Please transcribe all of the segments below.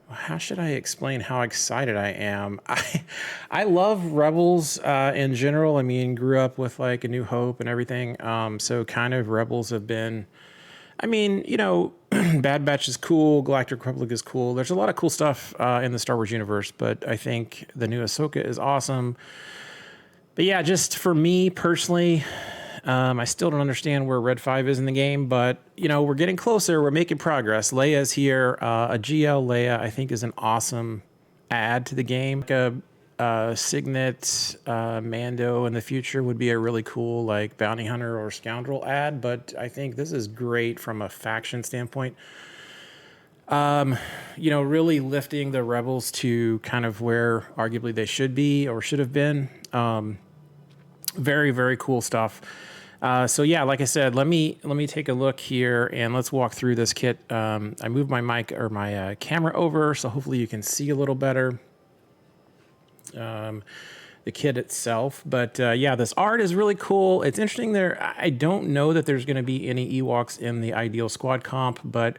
How should I explain how excited I am? I love Rebels in general. I mean, grew up with like A New Hope and everything. So kind of Rebels have been. I mean, Bad Batch is cool. Galactic Republic is cool. There's a lot of cool stuff in the Star Wars universe, but I think the new Ahsoka is awesome. But yeah, just for me personally, I still don't understand where Red 5 is in the game, but, we're getting closer. We're making progress. Leia's here. A GL Leia, I think, is an awesome add to the game. Like a Signet Mando in the future would be a really cool, like, bounty hunter or scoundrel add, but I think this is great from a faction standpoint. Really lifting the Rebels to kind of where arguably they should be or should have been. Very, very cool stuff. So yeah, like I said, let me take a look here and let's walk through this kit. I moved my mic or my camera over, so hopefully you can see a little better the kit itself. But yeah, this art is really cool. It's interesting there. I don't know that there's going to be any Ewoks in the ideal squad comp, but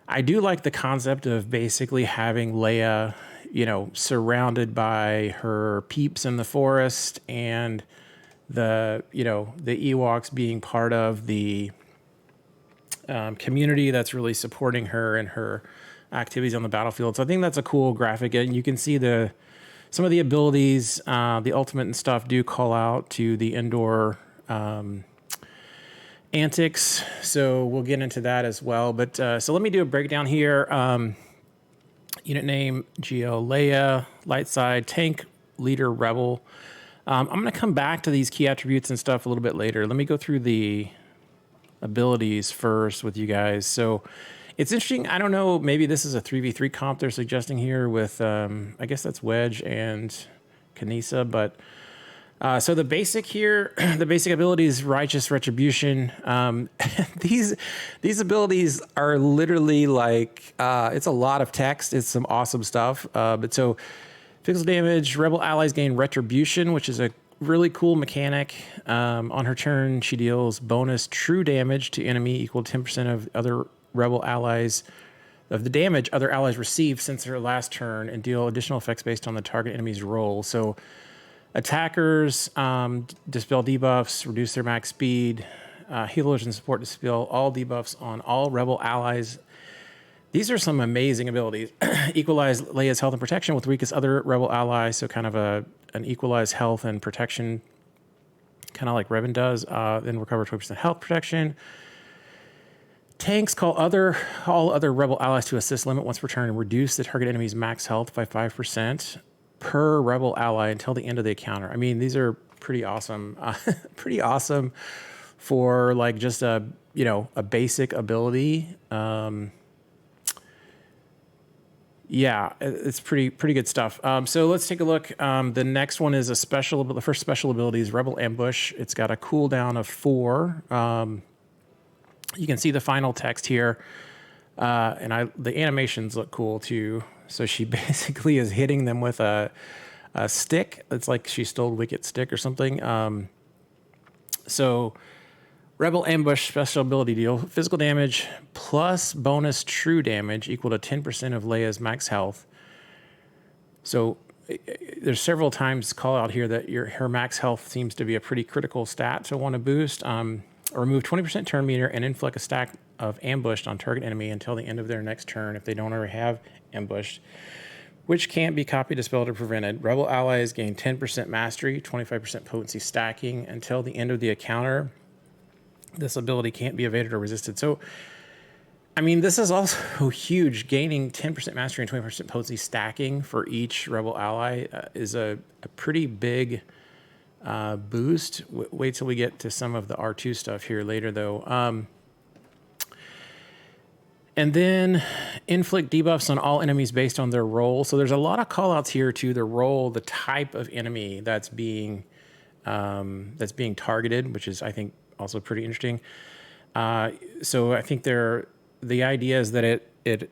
I do like the concept of basically having Leia, surrounded by her peeps in the forest and the Ewoks being part of the community that's really supporting her and her activities on the battlefield. So I think that's a cool graphic, and you can see some of the abilities, the ultimate and stuff do call out to the indoor antics. So we'll get into that as well. But so let me do a breakdown here. Unit name, GL LEIA, light side, tank, leader, rebel. I'm going to come back to these key attributes and stuff a little bit later. Let me go through the abilities first with you guys. So it's interesting. I don't know. Maybe this is a 3v3 comp they're suggesting here with, I guess that's Wedge and Kanisa. But so the basic here, the basic abilities, Righteous Retribution. These abilities are literally like, it's a lot of text. It's some awesome stuff. But so pixel damage, rebel allies gain retribution, which is a really cool mechanic. On her turn, she deals bonus true damage to enemy equal to 10% of other rebel allies of the damage other allies receive since her last turn, and deal additional effects based on the target enemy's roll. So attackers dispel debuffs, reduce their max speed. Healers and support dispel all debuffs on all rebel allies. These are some amazing abilities. Equalize Leia's health and protection with weakest other rebel allies, so kind of an equalized health and protection, kind of like Revan does. Then recover 20% health protection. Tanks call all other rebel allies to assist limit once per turn and reduce the target enemy's max health by 5% per rebel ally until the end of the encounter. I mean, these are pretty awesome. Pretty awesome for like just a basic ability. Yeah, it's pretty good stuff. So let's take a look. The next one is the first special ability is Rebel Ambush. It's got a cooldown of 4. You can see the final text here, and the animations look cool too. So she basically is hitting them with a stick. It's like she stole Wicked stick or something. So Rebel Ambush special ability deal physical damage plus bonus true damage equal to 10% of Leia's max health. So there's several times call out here that her max health seems to be a pretty critical stat to want to boost. Remove 20% turn meter and inflict a stack of ambushed on target enemy until the end of their next turn if they don't already have ambushed, which can't be copied, dispelled, or prevented. Rebel allies gain 10% mastery, 25% potency stacking until the end of the encounter. This ability can't be evaded or resisted. So, I mean, this is also huge. Gaining 10% mastery and 20% potency stacking for each rebel ally is a pretty big boost. Wait till we get to some of the R2 stuff here later, though. And then inflict debuffs on all enemies based on their role. So there's a lot of callouts here to the role, the type of enemy that's being targeted, which is, I think, also pretty interesting. So I think the idea is that it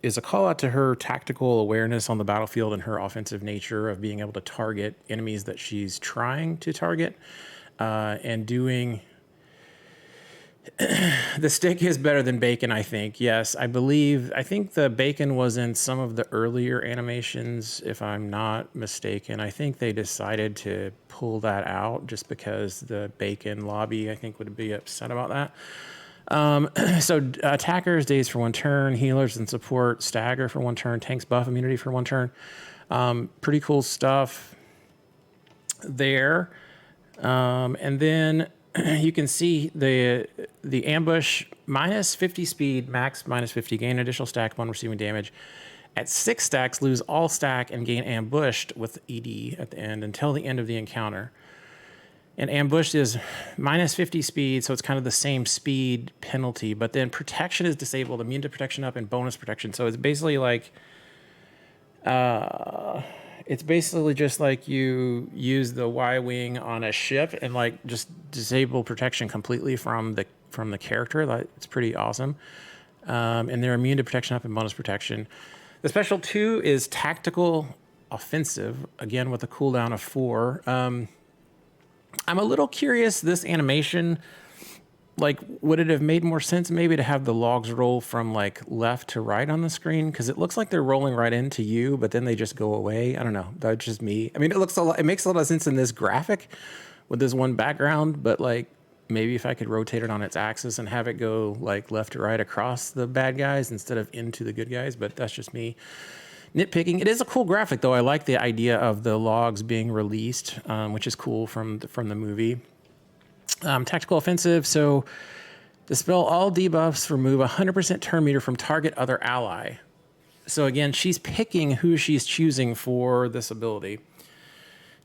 is a call out to her tactical awareness on the battlefield and her offensive nature of being able to target enemies that she's trying to target, and doing The stick is better than bacon, I think. Yes, I think the bacon was in some of the earlier animations, if I'm not mistaken. I think they decided to pull that out just because the bacon lobby, I think, would be upset about that. So attackers, daze for 1 turn. Healers and support, stagger for 1 turn. Tanks, buff immunity for 1 turn. Pretty cool stuff there. And then you can see the ambush minus 50 speed, max minus 50, gain additional stack upon receiving damage. At 6 stacks, lose all stack and gain ambushed with ED at the end until the end of the encounter. And ambushed is minus 50 speed, so it's kind of the same speed penalty, but then protection is disabled, immune to protection up, and bonus protection. So it's basically like, just like you use the Y-wing on a ship and like just disable protection completely from the character. It's pretty awesome. And they're immune to protection up and bonus protection. The special 2 is tactical offensive, again with a cooldown of 4. I'm a little curious, this animation, like, would it have made more sense maybe to have the logs roll from like left to right on the screen? Because it looks like they're rolling right into you, but then they just go away. I don't know. That's just me. I mean, it makes a lot of sense in this graphic with this one background, but like maybe if I could rotate it on its axis and have it go like left to right across the bad guys instead of into the good guys, but that's just me nitpicking. It is a cool graphic, though. I like the idea of the logs being released, which is cool from the movie. Tactical offensive. So dispel all debuffs, remove 100% turn meter from target other ally. So again, she's picking who she's choosing for this ability.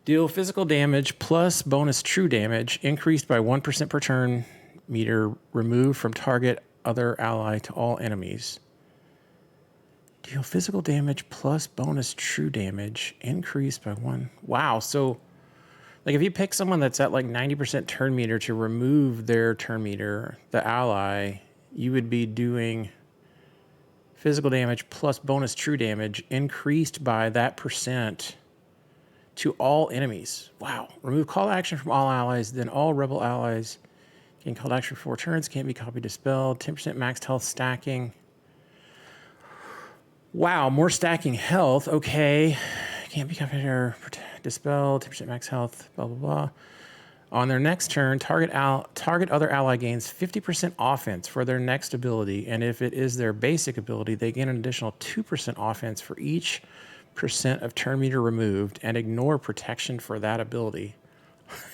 Deal physical damage plus bonus true damage, increased by 1% per turn meter, removed from target other ally to all enemies. Deal physical damage plus bonus true damage, increased by 1. Wow. So, like, if you pick someone that's at like 90% turn meter to remove their turn meter, the ally, you would be doing physical damage plus bonus true damage, increased by that percent to all enemies. Wow. Remove call action from all allies, then all rebel allies gain call action for 4 turns, can't be copied, dispelled, 10% maxed health stacking. Wow, more stacking health. Okay. Can't be copied or dispelled. 10% max health. Blah, blah, blah. On their next turn, target other ally gains 50% offense for their next ability. And if it is their basic ability, they gain an additional 2% offense for each percent of turn meter removed and ignore protection for that ability.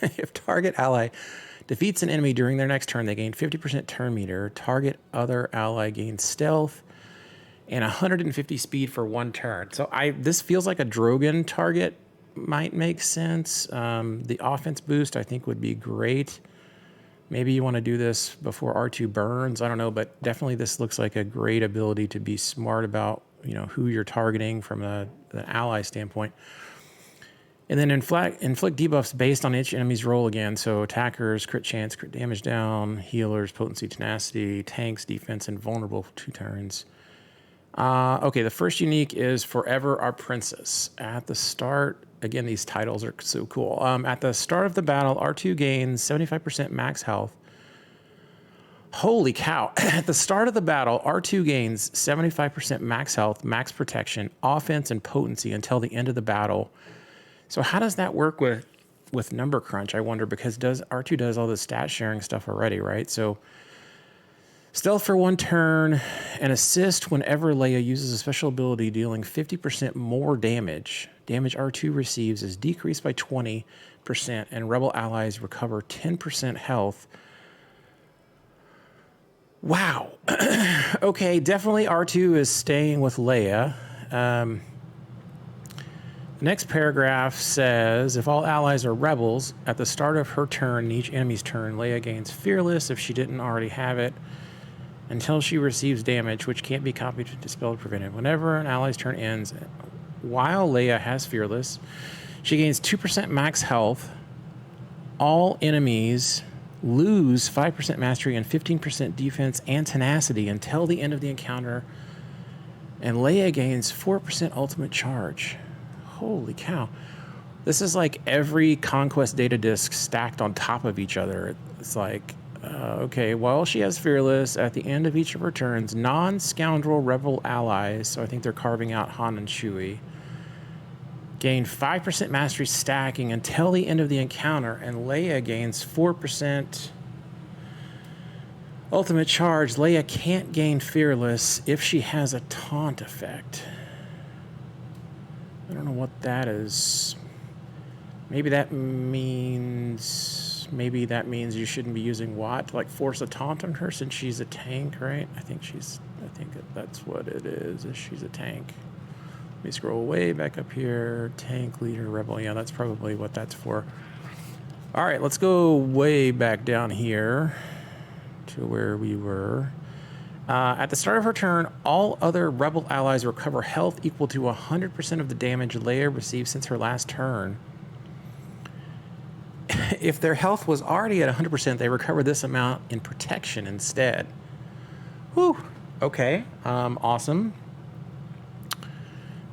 If target ally defeats an enemy during their next turn, they gain 50% turn meter. Target other ally gains stealth and 150 speed for 1 turn. So this feels like a Drogon target might make sense. The offense boost I think would be great. Maybe you want to do this before R2 burns. I don't know, but definitely this looks like a great ability to be smart about, who you're targeting from an ally standpoint. And then inflict debuffs based on each enemy's roll again. So attackers, crit chance, crit damage down, healers, potency, tenacity, tanks, defense, and vulnerable for 2 turns. Okay, the first unique is Forever Our Princess. At the start, again, these titles are so cool. At the start of the battle, R2 gains 75% max health. Holy cow. At the start of the battle, R2 gains 75% max health, max protection, offense, and potency until the end of the battle. So how does that work with number crunch, I wonder, because R2 does all the stat sharing stuff already, right? So stealth for 1 turn, and assist whenever Leia uses a special ability dealing 50% more damage. Damage R2 receives is decreased by 20%, and rebel allies recover 10% health. Wow. Okay, definitely R2 is staying with Leia. The next paragraph says, if all allies are rebels, at the start of her turn, each enemy's turn, Leia gains Fearless if she didn't already have it, until she receives damage, which can't be copied, dispelled, or prevented. Whenever an ally's turn ends, while Leia has Fearless, she gains 2% max health. All enemies lose 5% mastery and 15% defense and tenacity until the end of the encounter. And Leia gains 4% ultimate charge. Holy cow. This is like every Conquest data disc stacked on top of each other. It's like, Okay, while she has Fearless, at the end of each of her turns, non-scoundrel rebel allies, so I think they're carving out Han and Chewie, gain 5% mastery stacking until the end of the encounter, and Leia gains 4% ultimate charge. Leia can't gain Fearless if she has a taunt effect. I don't know what that is. Maybe that means you shouldn't be using Watt to like force a taunt on her since she's a tank, right? I think that's what it is she's a tank. Let me scroll way back up here. Tank, leader, rebel. Yeah, that's probably what that's for. All right, let's go way back down here to where we were. At the start of her turn, all other rebel allies recover health equal to 100% of the damage Leia received since her last turn. If their health was already at 100%, they recover this amount in protection instead. Whew. Okay. Awesome.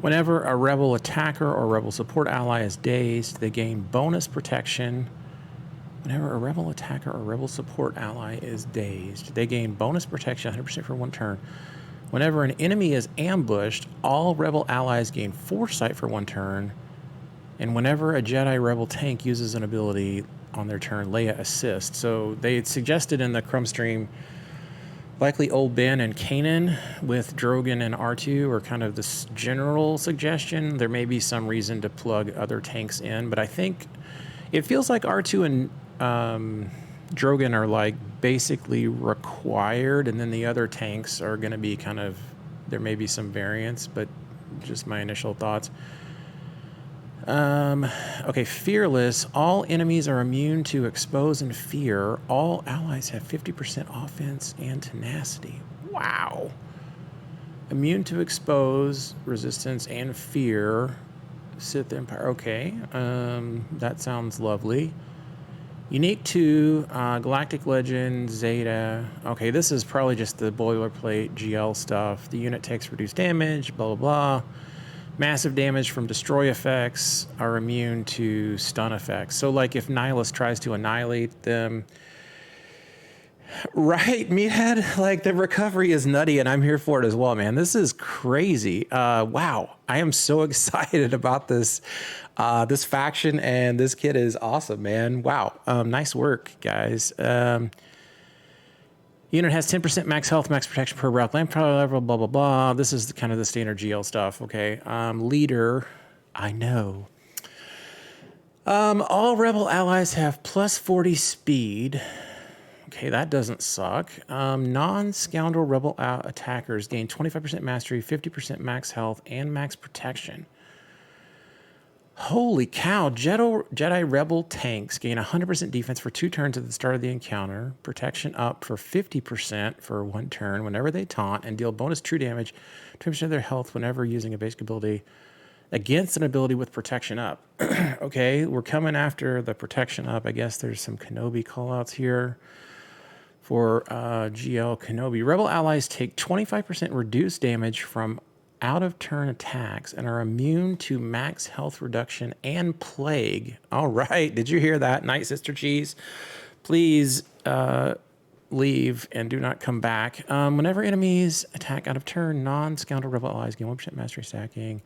Whenever a rebel attacker or rebel support ally is dazed, they gain bonus protection. Whenever a rebel attacker or rebel support ally is dazed, they gain bonus protection 100% for one turn. Whenever an enemy is ambushed, all rebel allies gain foresight for one turn. And whenever a Jedi rebel tank uses an ability on their turn, Leia assists. So they had suggested in the Crumb stream, likely Old Ben and Kanan with Drogon and R2 are kind of this general suggestion. There may be some reason to plug other tanks in, but I think it feels like R2 and Drogon are like basically required, and then the other tanks are going to be kind of, there may be some variance, but just my initial thoughts. Okay, Fearless. All enemies are immune to expose and fear. All allies have 50% offense and tenacity. Wow. Immune to expose, resistance, and fear. Sith Empire. Okay, that sounds lovely. Unique to Galactic Legend, Zeta. Okay, this is probably just the boilerplate GL stuff. The unit takes reduced damage, blah, blah, blah. Massive damage from destroy effects, are immune to stun effects. So like if Nihilus tries to annihilate them, right, Meathead, like the recovery is nutty and I'm here for it as well, man. This is crazy. Wow, I am so excited about this this faction, and this kid is awesome, man. Wow, nice work, guys. Unit has 10% max health, max protection per route, land power level, blah, blah, blah. This is kind of the standard GL stuff, okay? Leader, I know. All rebel allies have plus 40 speed. Okay, that doesn't suck. Non-scoundrel rebel attackers gain 25% mastery, 50% max health, and max protection. Holy cow, Jedi Rebel tanks gain 100% defense for 2 turns at the start of the encounter, protection up for 50% for 1 turn whenever they taunt, and deal bonus true damage, 20% of their health whenever using a basic ability against an ability with protection up. Okay, we're coming after the protection up. I guess there's some Kenobi callouts here for GL Kenobi. Rebel allies take 25% reduced damage from out-of-turn attacks and are immune to max health reduction and plague. All right, did you hear that, Night Sister Cheese? Please leave and do not come back. Whenever enemies attack out of turn, non-scoundrel rebel allies gain 1% mastery stacking.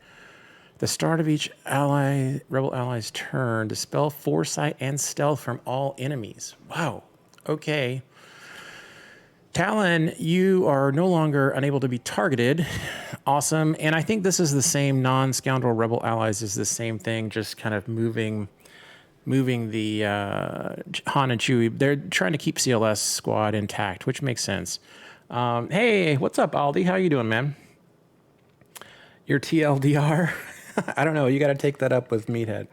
The start of each rebel ally's turn, dispel foresight and stealth from all enemies. Wow, okay. Talon, you are no longer unable to be targeted. Awesome. And I think this is the same non-scoundrel rebel allies is the same thing, just kind of moving the Han and Chewie. They're trying to keep CLS squad intact, which makes sense. Hey, what's up, Aldi? How you doing, man? Your TLDR? I don't know. You got to take that up with Meathead.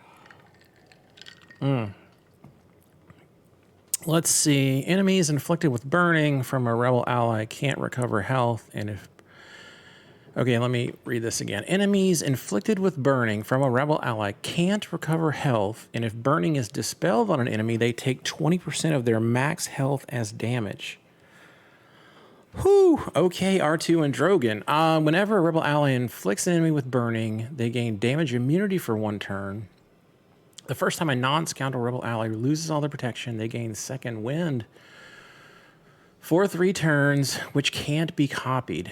Let's see. Enemies inflicted with burning from a rebel ally can't recover health. And if... Okay, let me read this again. Enemies inflicted with burning from a rebel ally can't recover health. And if burning is dispelled on an enemy, they take 20% of their max health as damage. Whew. Okay, R2 and Drogon. Whenever a rebel ally inflicts an enemy with burning, they gain damage immunity for 1 turn. The first time a non-scoundrel rebel ally loses all their protection, they gain second wind for 3 turns, which can't be copied.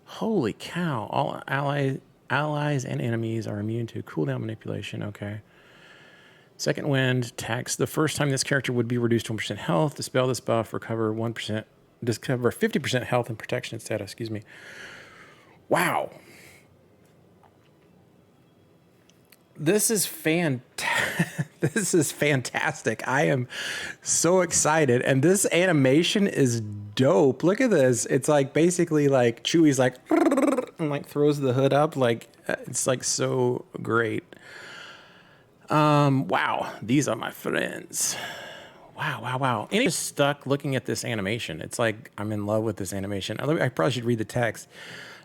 Holy cow. All allies and enemies are immune to cooldown manipulation. Okay. Second wind attacks. The first time this character would be reduced to 1% health. Dispel this buff, recover 1%, discover 50% health and protection instead. Excuse me. Wow. This is this is fantastic. I am so excited. And this animation is dope. Look at this. It's like basically like Chewie's like and like throws the hood up. Like it's like so great. Wow. These are my friends. Wow. And I'm just stuck looking at this animation. It's like I'm in love with this animation. I probably should read the text.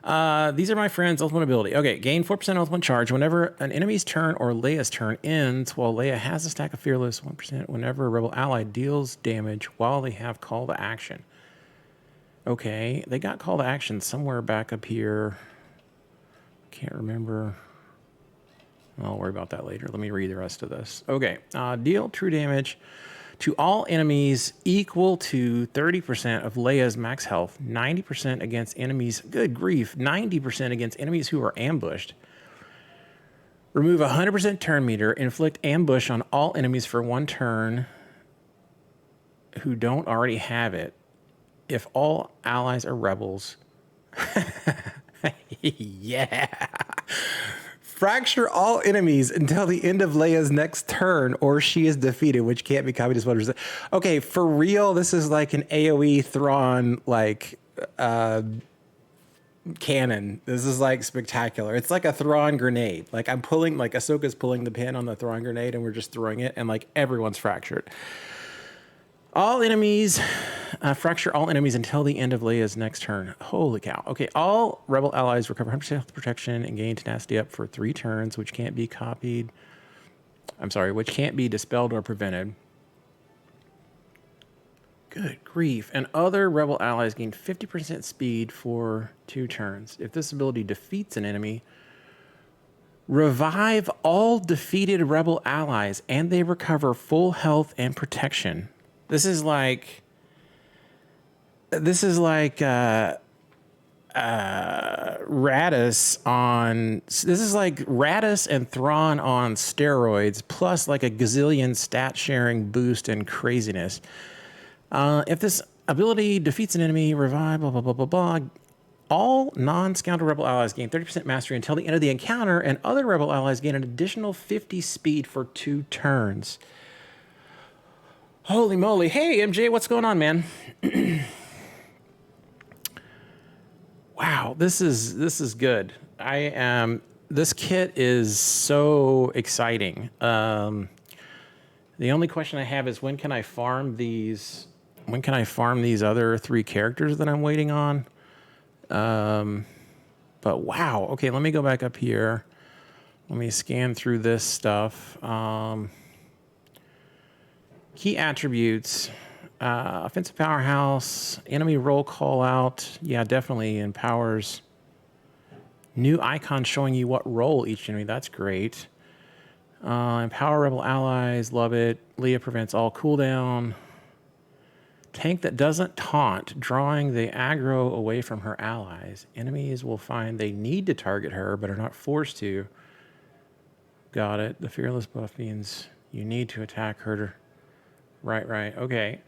These are my friends' ultimate ability. Okay, gain 4% ultimate charge whenever an enemy's turn or Leia's turn ends, while Leia has a stack of Fearless, 1% whenever a rebel ally deals damage while they have call to action. Okay, they got call to action somewhere back up here. Can't remember. I'll worry about that later. Let me read the rest of this. Okay, deal true damage to all enemies equal to 30% of Leia's max health, 90% against enemies, good grief, 90% against enemies who are ambushed. Remove 100% turn meter, inflict ambush on all enemies for 1 turn who don't already have it. If all allies are rebels. Yeah. Fracture all enemies until the end of Leia's next turn, or she is defeated, which can't be copied as 100%. Okay, for real, this is like an AoE Thrawn, like, cannon. This is like spectacular. It's like a Thrawn grenade. Like I'm pulling, like Ahsoka's pulling the pin on the Thrawn grenade and we're just throwing it and like everyone's fractured. All enemies, fracture all enemies until the end of Leia's next turn. Holy cow. Okay, all rebel allies recover 100% health protection and gain tenacity up for 3 turns, which can't be copied. Which can't be dispelled or prevented. Good grief. And other rebel allies gain 50% speed for 2 turns. If this ability defeats an enemy, revive all defeated rebel allies and they recover full health and protection. This is like Radis on. This is like Radis and Thrawn on steroids, plus like a gazillion stat sharing boost and craziness. If this ability defeats an enemy, revive, blah, blah, blah, blah, blah. All non-scoundrel rebel allies gain 30% mastery until the end of the encounter, and other rebel allies gain an additional 50 speed for 2 turns. Holy moly. Hey, MJ, what's going on, man? Wow, this is good. This kit is so exciting. The only question I have is when can I farm these other 3 characters that I'm waiting on? But wow. Okay, let me go back up here. Let me scan through this stuff. Key attributes, offensive powerhouse, enemy roll call out. Yeah, definitely empowers. New icon showing you what role each enemy. That's great. Empower rebel allies. Love it. Leia prevents all cooldown. Tank that doesn't taunt, drawing the aggro away from her allies. Enemies will find they need to target her, but are not forced to. Got it. The fearless buff means you need to attack her. Right. Okay.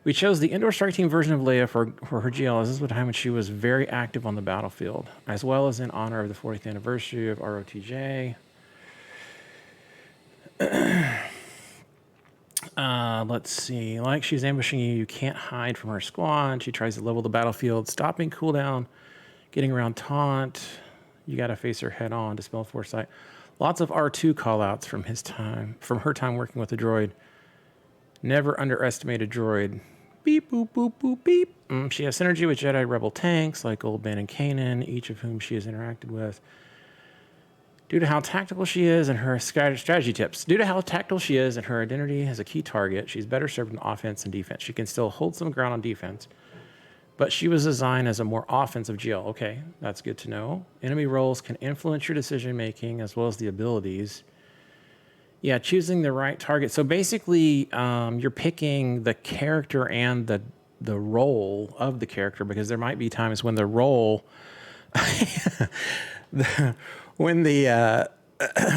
We chose the indoor strike team version of Leia for her GL. This is the time when she was very active on the battlefield, as well as in honor of the 40th anniversary of ROTJ. Let's see. Like she's ambushing you, you can't hide from her squad. She tries to level the battlefield, stopping cooldown, getting around taunt. You got to face her head on, dispel foresight. Lots of R2 callouts from her time working with the droid. Never underestimate a droid. Beep, boop, boop, boop, beep. She has synergy with Jedi Rebel tanks like Old Ben and Kanan, each of whom she has interacted with. Due to how tactical she is and her strategy tips. Due to how tactical she is and her identity as a key target, she's better served in offense and defense. She can still hold some ground on defense, but she was designed as a more offensive GL. Okay, that's good to know. Enemy roles can influence your decision-making as well as the abilities. Yeah, choosing the right target. So basically, you're picking the character and the role of the character, because there might be times when the role, when the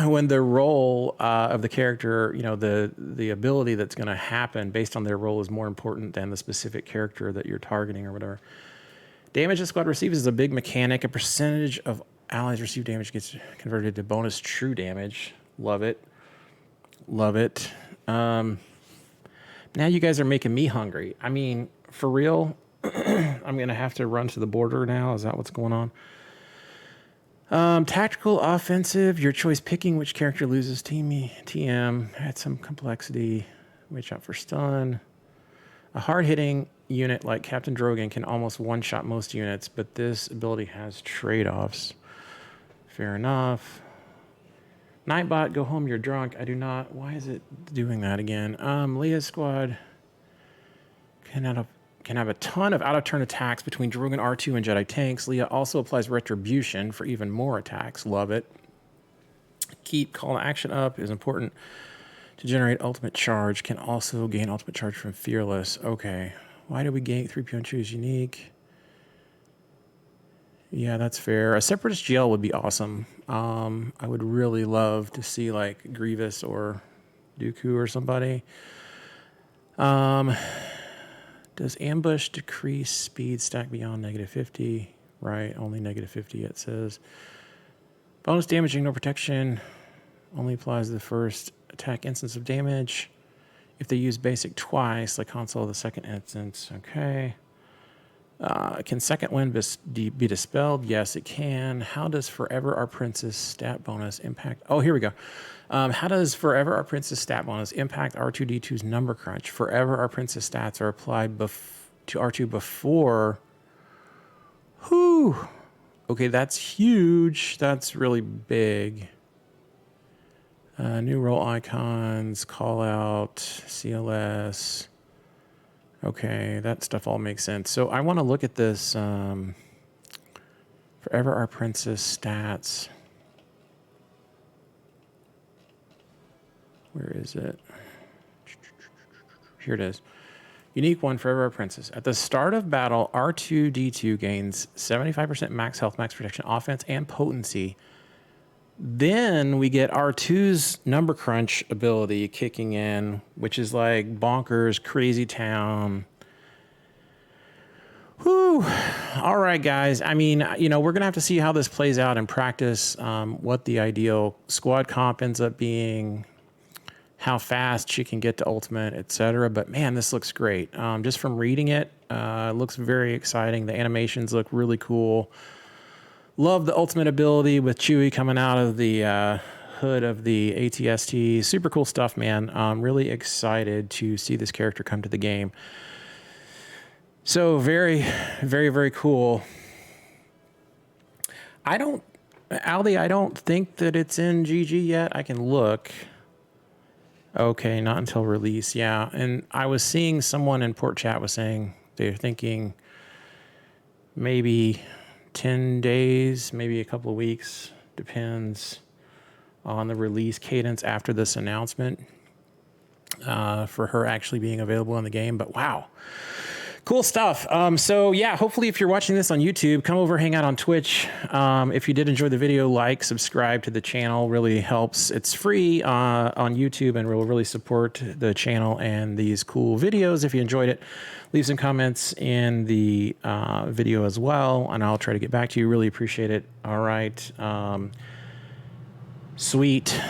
when the role of the character, you know, the ability that's going to happen based on their role is more important than the specific character that you're targeting or whatever. Damage the squad receives is a big mechanic. A percentage of allies receive damage gets converted to bonus true damage. Love it. Love it. Now you guys are making me hungry. I mean, for real, I'm going to have to run to the border now. Is that what's going on? Tactical, offensive, your choice picking which character loses TM. Add some complexity. Watch out for stun. A hard-hitting unit like Captain Drogon can almost one-shot most units, but this ability has trade-offs. Fair enough. Nightbot, go home, you're drunk. I do not. Why is it doing that again? Leia squad can have a ton of out-of-turn attacks between Drogon R2 and Jedi tanks. Leia also applies Retribution for even more attacks. Love it. Keep call to action up is important to generate ultimate charge. Can also gain ultimate charge from Fearless. Okay. Why do we gain 3PO and choose unique? Yeah, that's fair. A Separatist GL would be awesome. I would really love to see like Grievous or Dooku or somebody. Does ambush decrease speed stack beyond -50? Right, only -50 it says. Bonus damage, no protection. Only applies to the first attack instance of damage. If they use basic twice, like console the second instance. Okay. Can second wind be dispelled? Yes, it can. How does Forever Our Princess stat bonus impact? Oh, here we go. How does Forever Our Princess stat bonus impact R2-D2's number crunch? Forever Our Princess stats are applied to R2 before. Whew. Okay, that's huge. That's really big. New role icons, call out, CLS. Okay, that stuff all makes sense. So I want to look at this Forever Our Princess stats. Where is it? Here it is. Unique one, Forever Our Princess. At the start of battle, R2-D2 gains 75% max health, max protection, offense, and potency. Then we get R2's number crunch ability kicking in, which is like bonkers, crazy town. Whew. All right, guys. I mean, you know, we're going to have to see how this plays out in practice, what the ideal squad comp ends up being, how fast she can get to ultimate, etc. But man, this looks great. Just from reading it, it looks very exciting. The animations look really cool. Love the ultimate ability with Chewie coming out of the hood of the ATST. Super cool stuff, man. I'm really excited to see this character come to the game. So very, very, very cool. Aldi, I don't think that it's in GG yet. I can look. Okay, not until release. Yeah, and I was seeing someone in Port Chat was saying they're thinking maybe 10 days, maybe a couple of weeks, depends on the release cadence after this announcement for her actually being available in the game. But wow, cool stuff. So yeah, hopefully if you're watching this on YouTube, come over, hang out on Twitch. If you did enjoy the video, like, subscribe to the channel, really helps. It's free on YouTube and will really support the channel and these cool videos. If you enjoyed it, leave some comments in the video as well, and I'll try to get back to you. Really appreciate it. All right. Sweet.